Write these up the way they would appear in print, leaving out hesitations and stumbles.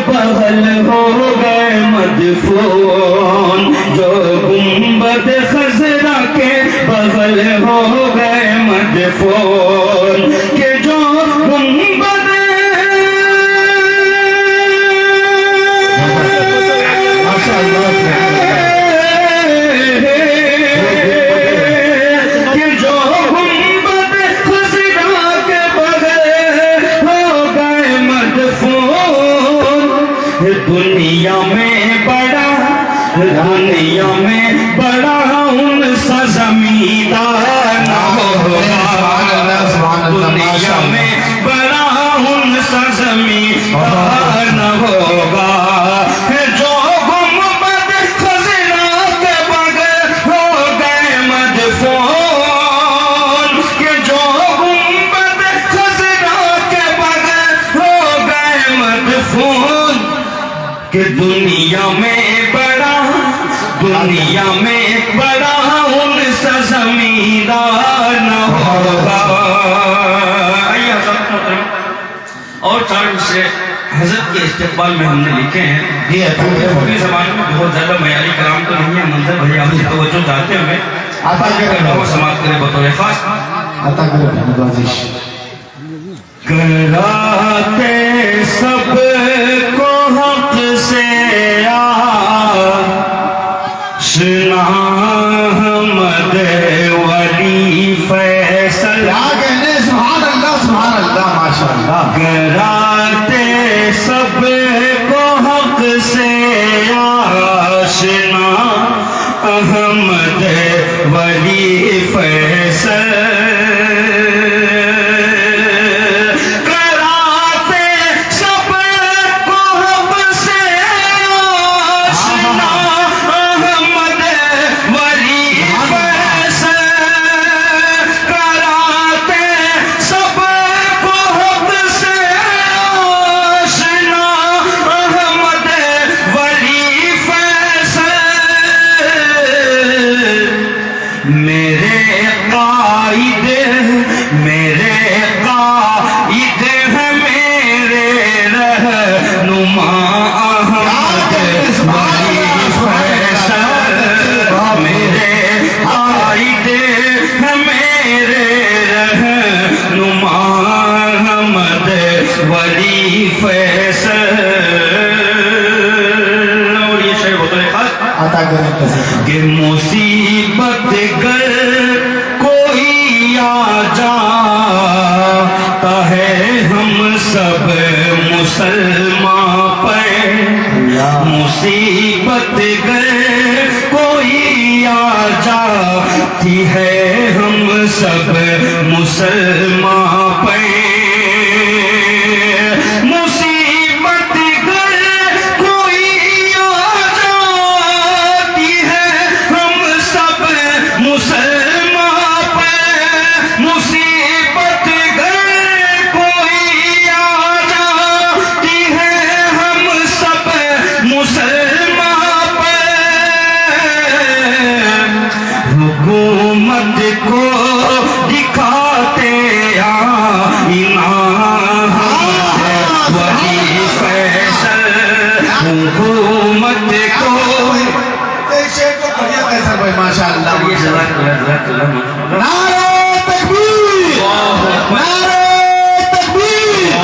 بغل ہو گئے مدفون، جو گنبد خضرا کے بغل ہو گئے مدفون، کہ جو گنبد دنیا میں بڑا ان سا زمیندار نہ ہوگا، دنیا میں بڑا ان سا زمیندار نہ ہوگا، جو گنبد خضرا کے بغل ہو گئے مدفون، کہ جو گنبد خضرا کے بغل ہو گئے مدفون، کہ دنیا میں بڑا ان سا زمیندار نہ ہوگا۔ اور چار سے حضرت کے استقبال میں ہم نے لکھے ہیں، اپنی زبان میں بہت زیادہ معیاری کلام تو نہیں ہے، منظر بھائی آپ سے توجہ چاہتے ہوئے وہ سماعت کرے بطور خاص۔ کراتے سب کو حق سے آشنا احمد ولی فیصل، سبحان اللہ ماشاءاللہ، کراتے سب کو حق سے آشنا احمد ولی فیصل، کہ مصیبت گر کوئی آ جاتا ہے ہم سب مسلمان پر، مصیبت گر کوئی آ جاتی ہے ہم سب مسلمان پر، حکومت کو دکھاتے آئینہ ولی فیصل، حکومت کو ماشاءاللہ، نعرہ تکبیر، نعرہ تکبیر،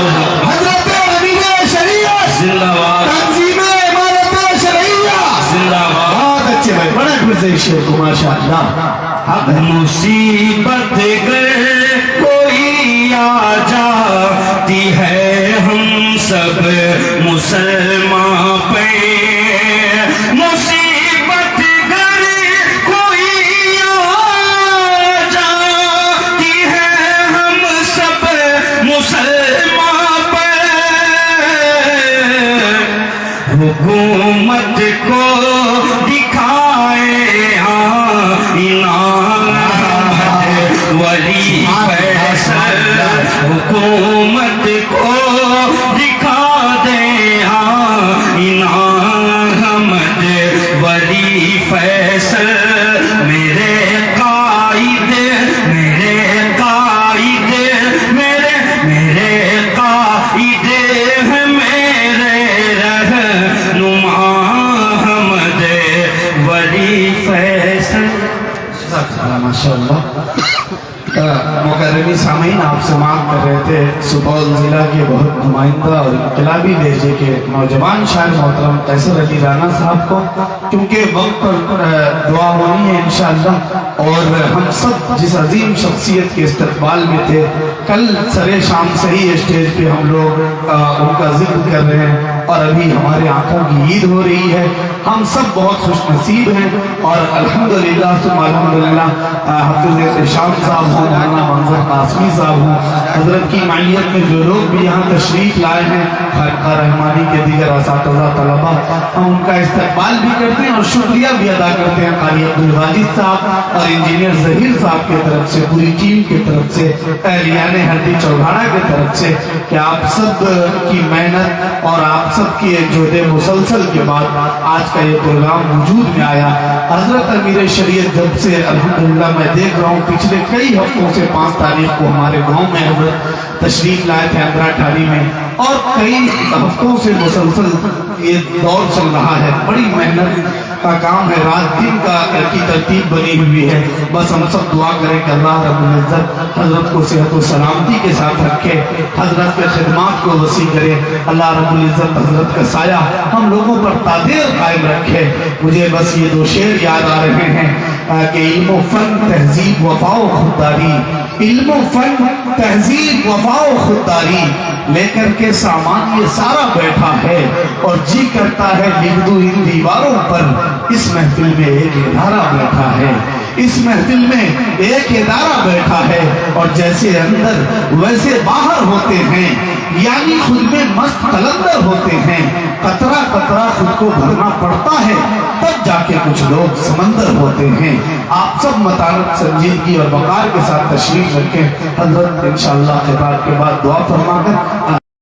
حضرت امین شریعت زندہ باد، تنظیم امارت شرعیہ زندہ باد۔ بہت اچھے بھائی، بڑا گزے شیر کو ماشاءاللہ۔ مصیبت گر کوئی آ جاتی ہے ہم سب مسلمان پہ، مصیبت گر کوئی آ جاتی ہے ہم سب مسلمان پہ، حکومت کو دکھائے آئینہ ولی فیصل، حکومت کو دکھا دے آئینہ احمد ولی فیصل، میرے قائد میرے قائد میرے قائد ہے، میرے माशाअल्लाह। मुकर्रमी सामीन आप समाअत कर रहे थे सुपौल ज़िला के बहुत नुमाइंदा और इनकलाबी लहजे के नौजवान शायर मोहतरम कैसर अली राना साहब को, क्योंकि वक्त पर दुआ होनी है इंशाअल्लाह। और हम सब जिस अजीम शख्सियत के इस्तकबाल में थे, कल सरे शाम से ही स्टेज पे हम लोग उनका जिक्र कर रहे हैं और अभी हमारे आंखों की ईद हो रही है। हम सब बहुत खुश नसीब हैं और अल्हम्दुलिल्लाह तुम अल्हम्दुलिल्लाह हाफिज़ इरशाद साहब हों, मौलाना मंजर कासमी साहब हों, हज़रत की मायत में जो लोग भी यहाँ तशरीफ़ लाए हैं, खानकाह रहमानी के दीगर असातिज़ा तलबा, हम उनका इस्तकबाल भी करते हैं और शुक्रिया भी अदा करते हैं कारी अब्दुल वाजिद साहब और इंजीनियर ज़हीर साहब की तरफ से, पूरी टीम की तरफ से, अहलियाने हरदी चौघाड़ा की तरफ से, कि आप सब की मेहनत और आप सब की जोदे मुसलसल के बाद आज का ये प्रोग्राम वजूद में आया। हजरत अमीर शरीयत जब से अल्हम्दुलिल्लाह मैं देख रहा हूँ पिछले कई हफ्तों से 5 तारीख को हमारे गांव में हजरत तशरीफ लाए थे अंदरा ठारी में, और कई हफ्तों से मुसलसल ये दौर चल रहा है। बड़ी मेहनत का काम है, रात दिन की तरतीब बनी हुई है। बस हम सब दुआ करें कि अल्लाह रब्बुल इज्जत हजरत को सेहत और सलामती के साथ रखे, हजरत के खिदमात को वसी करे, अल्लाह रब्बुल इज्जत हजरत का साया हम लोगों पर तादेर कायम रखे। मुझे बस ये 2 शेर याद आ रहे हैं कि इल्म फन तहजीब वफाओ खुददारी, इल्म फन तहजीब वफाओ खुददारी, लेकर के सामान ये सारा बैठा है और जी करता है लिख दूं इन दीवारों पर। इस महफिल में एक इदारा बैठा है, इस महफिल में एक इदारा बैठा है, और जैसे अंदर वैसे बाहर होते हैं, यानी खुद में मस्त कलंदर होते हैं। कतरा कतरा खुद को भरना पड़ता है, तब जाके कुछ लोग समंदर होते हैं। आप सब मतानत संजीदगी और वकार के साथ तशरीफ रखें। हजरत इंशाअल्लाह के बाद दुआ फरमाकर